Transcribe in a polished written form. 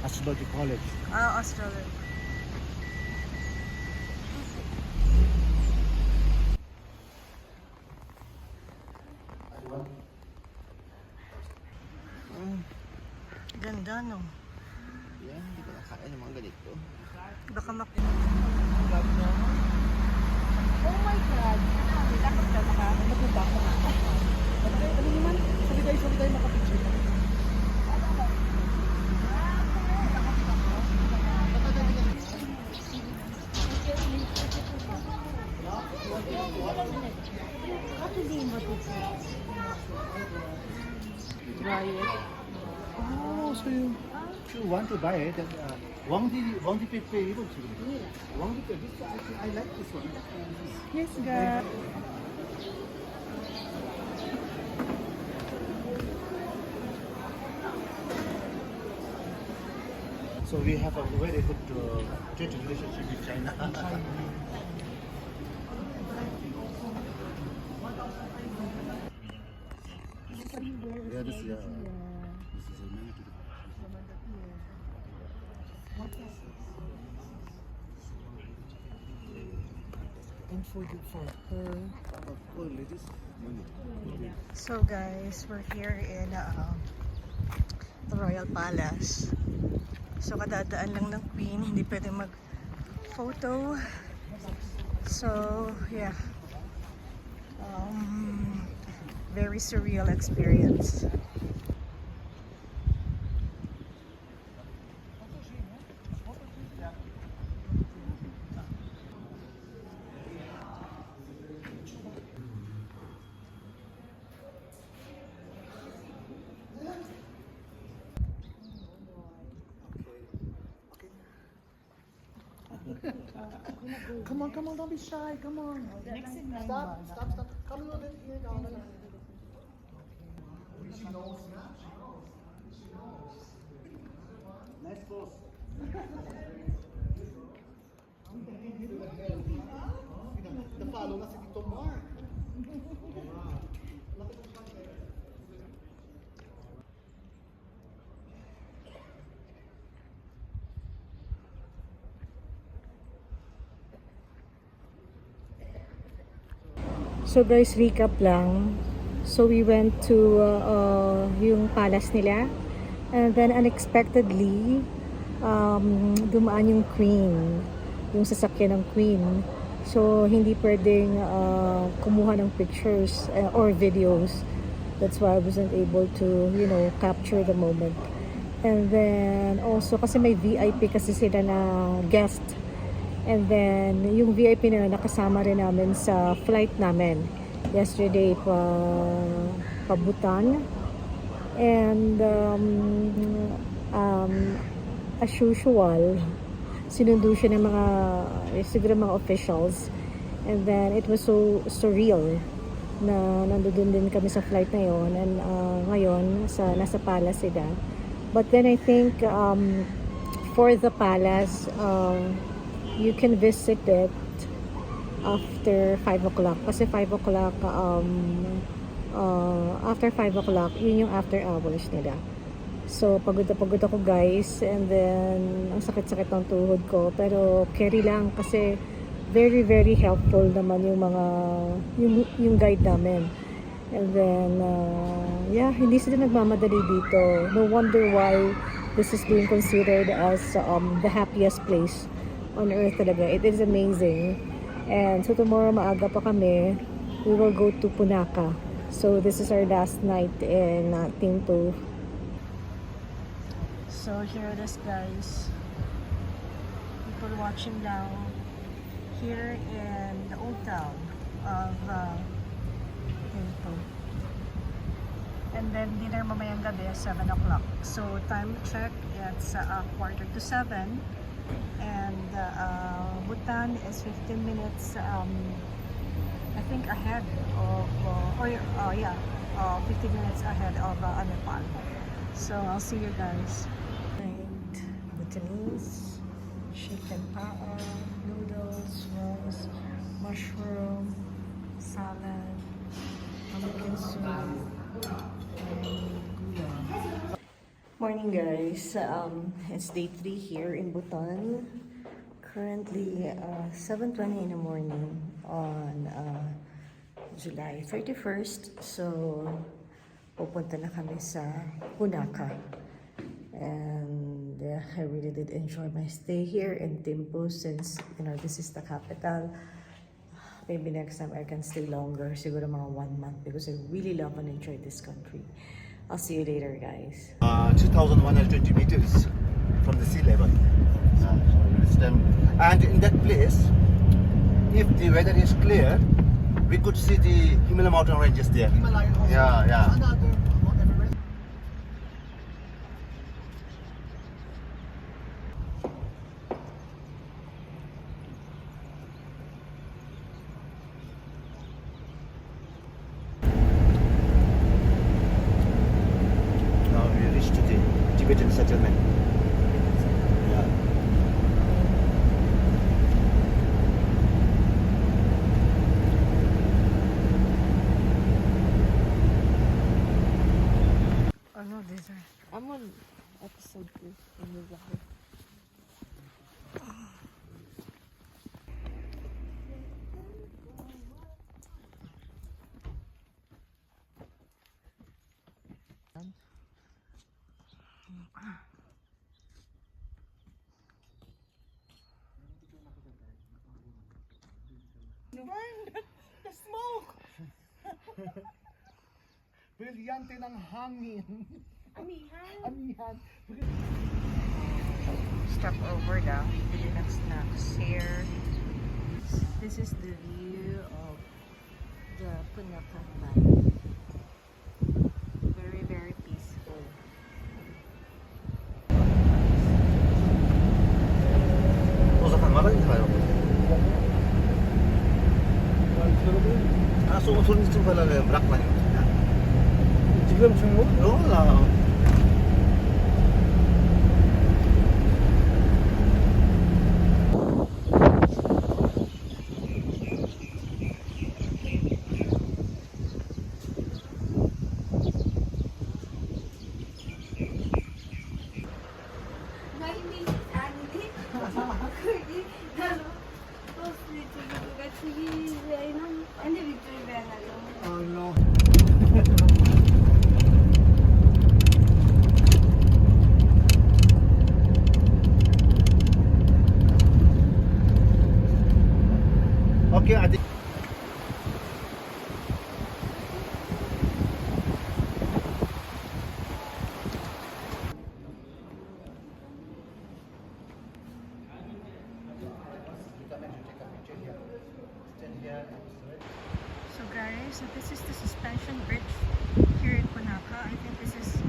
Astrology College. Ah, Australia. Ganda, no? Yan, hindi ko nakain ng mga ganito. Baka Oh my God! Dapat ka maka, matubak ko na. Ano naman? Sabi tayo makapicture. try it. Oh, so you want to buy it? Wangdi Pepe 이거 지금. Wangdi Pepe. I like this one. Yes, girl. So we have a very good trade relationship with China. Yeah, this is a menu to And for her. Oh, ladies, money. So guys, we're here in the Royal Palace. So kadadaan lang ng Queen, hindi pwede mag-photo. So yeah, very surreal experience. Come on, don't be shy. Come on. Stop. Come on, here, Nice pose. Napalo na si Tito Mark. So guys, recap lang. So we went to yung palace nila, and then unexpectedly dumaan yung Queen, yung sasakyan ng Queen. So hindi pwedeng kumuha ng pictures or videos. That's why I wasn't able to, capture the moment. And then also kasi may VIP kasi sila na guest. And then, yung VIP na nakasama rin namin sa flight namin yesterday pa Bhutan. And as usual, sinundo siya ng siguro mga officials. And then, it was so surreal na nandoon din kami sa flight na yon. And ngayon, nasa palace sila. But then I think for the palace, you can visit it after 5 o'clock. Kasi 5 o'clock, after 5 o'clock, yun yung after hours nila. So, pagod na pagod ako guys. And then, ang sakit-sakit ng tuhod ko. Pero, carry lang kasi very, very helpful naman yung guide namin. And then, yeah, hindi sila nagmamadali dito. No wonder why this is being considered as the happiest place on earth talaga. It is amazing. And so tomorrow maaga pa kami, we will go to Punakha. So this is our last night in Thimphu. So here it is guys. People watching now here in the old town of Thimphu. And then dinner mamayang gabi 7 o'clock. So time check, it's 6:45. And Bhutan is 15 minutes I think ahead of 15 minutes ahead of Nepal. So I'll see you guys. And Bhutanese chicken pao, noodles, rice, mushroom, salad, pumpkin soup, and gulay. Morning morning, guys. It's day 3 here in Buton. Currently, 7:20 in the morning on July 31st. So, pupunta na kami sa Punaka. And I really did enjoy my stay here in Timpo since, this is the capital. Maybe next time I can stay longer, siguro mga 1 month because I really love and enjoy this country. I'll see you later, guys. 2,120 meters from the sea level. And in that place, if the weather is clear, we could see the Himalaya mountain ranges there. Himalayan also. Yeah, yeah. Another Everest. Now we reached the Tibetan settlement. Yeah. Ano, these are... I'm on episode 2 in the vlog. Burn the smoke! Brilyante ng hangin. Amihan. Stop over lang. Bili ng snacks here. This is the view of the Punaka Valley. Very, very peaceful. 도착한 말아인가요? 아, 소문 좀 발라면 락만이 지금 중국? 몰라. Oh no. Okay, I think. So guys, so this is the suspension bridge here in Punaka. I think this is